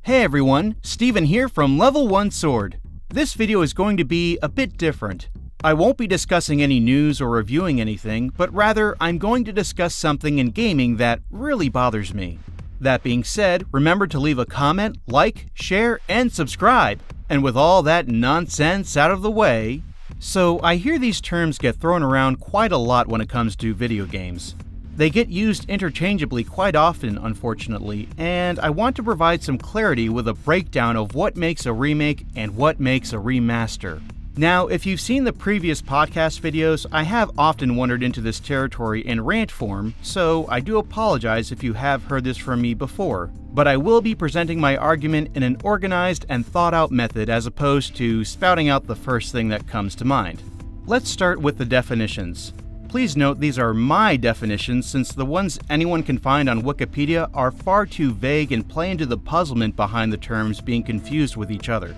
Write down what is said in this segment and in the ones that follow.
Hey everyone, Steven here from Level 1 Sword. This video is going to be a bit different. I won't be discussing any news or reviewing anything, but rather I'm going to discuss something in gaming that really bothers me. That being said, remember to leave a comment, like, share, and subscribe. And with all that nonsense out of the way, so I hear these terms get thrown around quite a lot when it comes to video games. They get used interchangeably quite often, unfortunately, and I want to provide some clarity with a breakdown of what makes a remake and what makes a remaster. Now, if you've seen the previous podcast videos, I have often wandered into this territory in rant form, so I do apologize if you have heard this from me before, but I will be presenting my argument in an organized and thought-out method as opposed to spouting out the first thing that comes to mind. Let's start with the definitions. Please note these are my definitions since the ones anyone can find on Wikipedia are far too vague and play into the puzzlement behind the terms being confused with each other.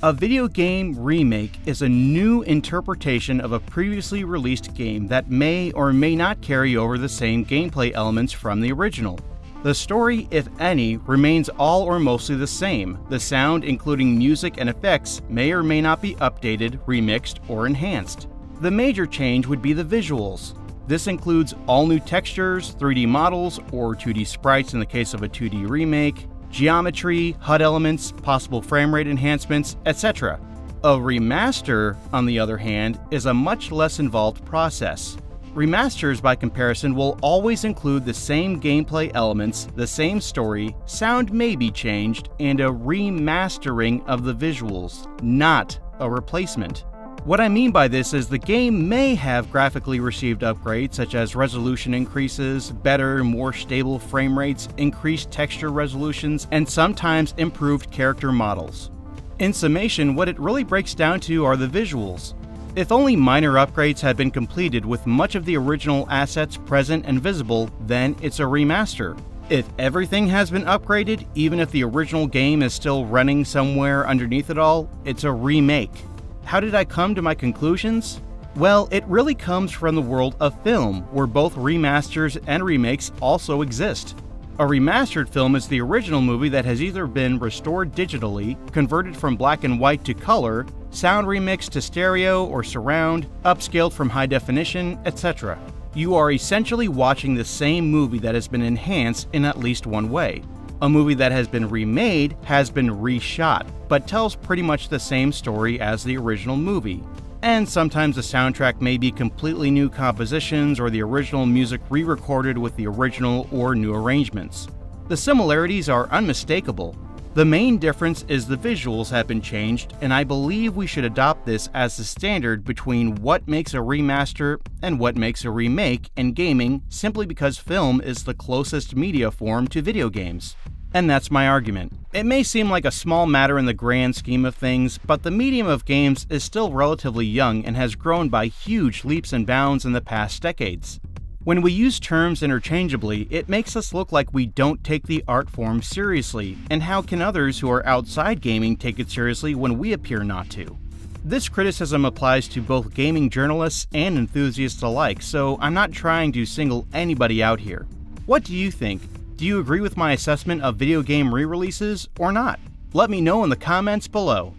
A video game remake is a new interpretation of a previously released game that may or may not carry over the same gameplay elements from the original. The story, if any, remains all or mostly the same. The sound, including music and effects, may or may not be updated, remixed, or enhanced. The major change would be the visuals. This includes all new textures, 3D models, or 2D sprites in the case of a 2D remake, geometry, HUD elements, possible frame rate enhancements, etc. A remaster, on the other hand, is a much less involved process. Remasters, by comparison, will always include the same gameplay elements, the same story, sound may be changed, and a remastering of the visuals, not a replacement. What I mean by this is the game may have graphically received upgrades such as resolution increases, better, more stable frame rates, increased texture resolutions, and sometimes improved character models. In summation, what it really breaks down to are the visuals. If only minor upgrades had been completed with much of the original assets present and visible, then it's a remaster. If everything has been upgraded, even if the original game is still running somewhere underneath it all, it's a remake. How did I come to my conclusions? Well, it really comes from the world of film, where both remasters and remakes also exist. A remastered film is the original movie that has either been restored digitally, converted from black and white to color, sound remixed to stereo or surround, upscaled from high definition, etc. You are essentially watching the same movie that has been enhanced in at least one way. A movie that has been remade has been reshot, but tells pretty much the same story as the original movie. And sometimes the soundtrack may be completely new compositions or the original music re-recorded with the original or new arrangements. The similarities are unmistakable. The main difference is the visuals have been changed, and I believe we should adopt this as the standard between what makes a remaster and what makes a remake in gaming, simply because film is the closest media form to video games. And that's my argument. It may seem like a small matter in the grand scheme of things, but the medium of games is still relatively young and has grown by huge leaps and bounds in the past decades. When we use terms interchangeably, it makes us look like we don't take the art form seriously, and how can others who are outside gaming take it seriously when we appear not to? This criticism applies to both gaming journalists and enthusiasts alike, so I'm not trying to single anybody out here. What do you think? Do you agree with my assessment of video game re-releases or not? Let me know in the comments below.